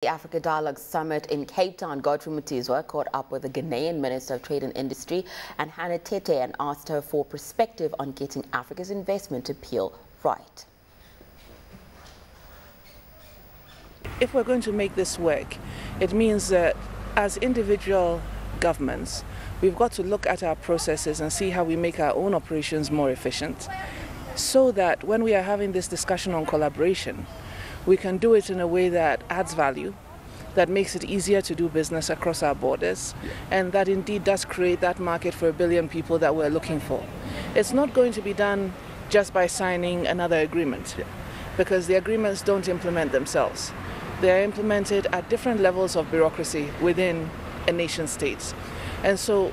The Africa Dialogue Summit in Cape Town, Godfrey Mutizwa caught up with the Ghanaian Minister of Trade and Industry and Hanna Tetteh and asked her for perspective on getting Africa's investment appeal right. If we're going to make this work, it means that as individual governments, we've got to look at our processes and see how we make our own operations more efficient, so that when we are having this discussion on collaboration, we can do it in a way that adds value, that makes it easier to do business across our borders, and that indeed does create that market for 1 billion people that we're looking for. It's not going to be done just by signing another agreement, because the agreements don't implement themselves. They are implemented at different levels of bureaucracy within a nation state. And so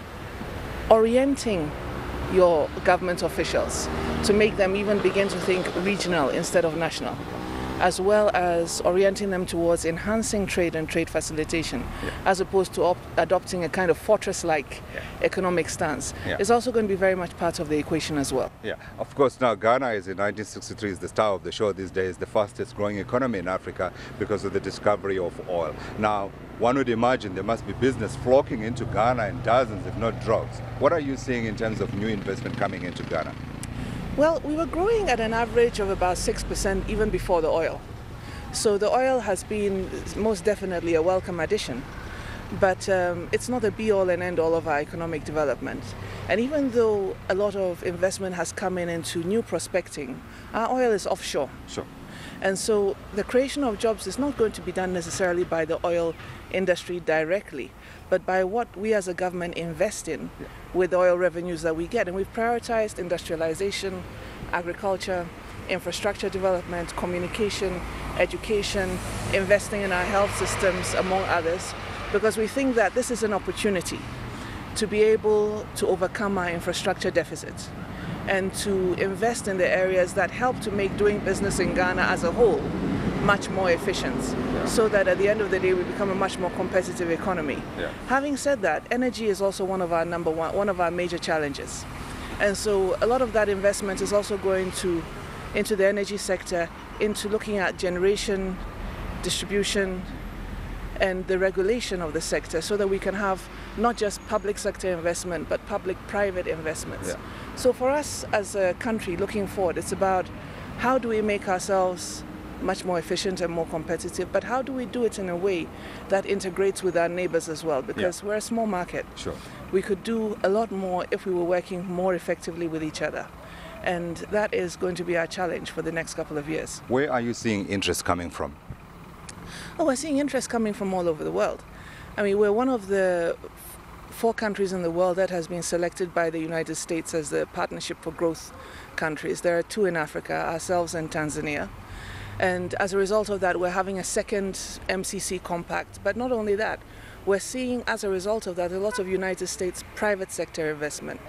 orienting your government officials to make them even begin to think regional instead of national, as well as orienting them towards enhancing trade and trade facilitation, as opposed to adopting a kind of fortress-like economic stance, is also going to be very much part of the equation as well. Yeah, of course. Now Ghana is in 1963 is the star of the show these days, the fastest growing economy in Africa because of the discovery of oil. Now, one would imagine there must be business flocking into Ghana in dozens, if not droves. What are you seeing in terms of new investment coming into Ghana? Well, we were growing at an average of about 6% even before the oil. So the oil has been most definitely a welcome addition, but it's not the be-all and end-all of our economic development. And even though a lot of investment has come into new prospecting, our oil is offshore. Sure. And so the creation of jobs is not going to be done necessarily by the oil industry directly, but by what we as a government invest in with the oil revenues that we get. And we've prioritized industrialization, agriculture, infrastructure development, communication, education, investing in our health systems, among others, because we think that this is an opportunity to be able to overcome our infrastructure deficits and to invest in the areas that help to make doing business in Ghana as a whole much more efficient, so that at the end of the day we become a much more competitive economy. Having said that, energy is also one of our major challenges. And so a lot of that investment is also going into the energy sector, into looking at generation, distribution, and the regulation of the sector, so that we can have not just public sector investment, but public-private investments. So for us as a country looking forward, it's about how do we make ourselves much more efficient and more competitive, but how do we do it in a way that integrates with our neighbors as well, because we're a small market. Sure. We could do a lot more if we were working more effectively with each other. And that is going to be our challenge for the next couple of years. Where are you seeing interest coming from? Oh, we're seeing interest coming from all over the world. I mean, we're one of the 4 countries in the world that has been selected by the United States as the Partnership for Growth countries. There are 2 in Africa, ourselves and Tanzania. And as a result of that, we're having a second MCC compact. But not only that, we're seeing as a result of that a lot of United States private sector investment.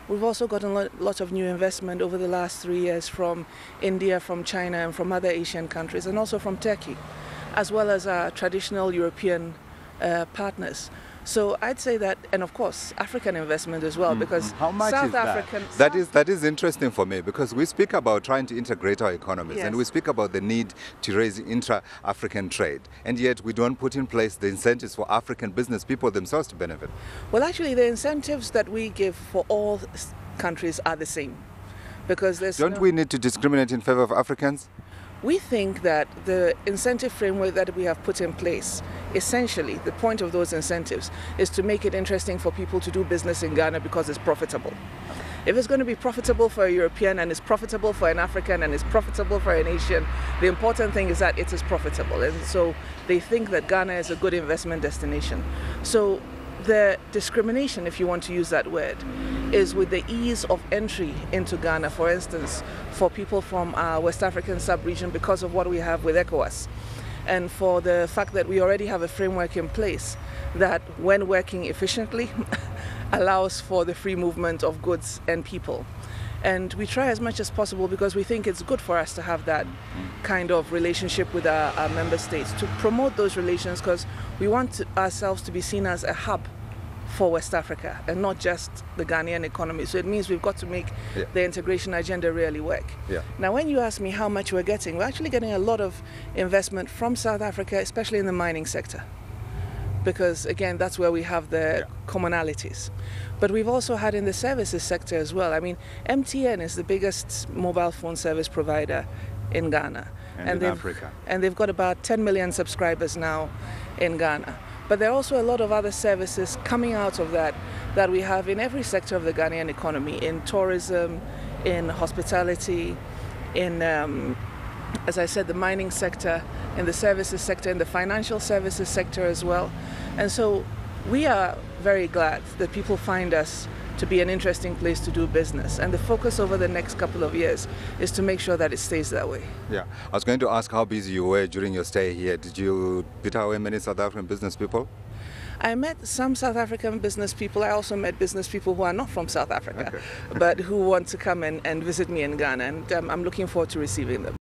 We've also gotten a lot of new investment over the last 3 years from India, from China, and from other Asian countries, and also from Turkey, as well as our traditional European partners. So I'd say that, and of course, African investment as well, because how much South is that? African... That is interesting for me, because we speak about trying to integrate our economies, and we speak about the need to raise intra-African trade, and yet we don't put in place the incentives for African business people themselves to benefit. Well, actually, the incentives that we give for all countries are the same, because there's... Don't we need to discriminate in favor of Africans? We think that the incentive framework that we have put in place, essentially, the point of those incentives is to make it interesting for people to do business in Ghana because it's profitable. If it's going to be profitable for a European, and it's profitable for an African, and it's profitable for an Asian, the important thing is that it is profitable. And so they think that Ghana is a good investment destination. So the discrimination, if you want to use that word, is with the ease of entry into Ghana, for instance, for people from our West African sub-region because of what we have with ECOWAS, and for the fact that we already have a framework in place that, when working efficiently, allows for the free movement of goods and people. And we try as much as possible, because we think it's good for us to have that kind of relationship with our member states, to promote those relations, because we want ourselves to be seen as a hub for West Africa and not just the Ghanaian economy. So it means we've got to make the integration agenda really work. Now, when you ask me how much we're actually getting a lot of investment from South Africa, especially in the mining sector, because again, that's where we have the commonalities. But we've also had in the services sector as well. I mean, MTN is the biggest mobile phone service provider in Ghana. And in Africa. And they've got about 10 million subscribers now in Ghana. But there are also a lot of other services coming out of that we have in every sector of the Ghanaian economy, in tourism, in hospitality, in, as I said, the mining sector, in the services sector, in the financial services sector as well. And so we are very glad that people find us to be an interesting place to do business. And the focus over the next couple of years is to make sure that it stays that way. Yeah, I was going to ask how busy you were during your stay here. Did you meet many South African business people? I met some South African business people. I also met business people who are not from South Africa, but who want to come and visit me in Ghana. And I'm looking forward to receiving them.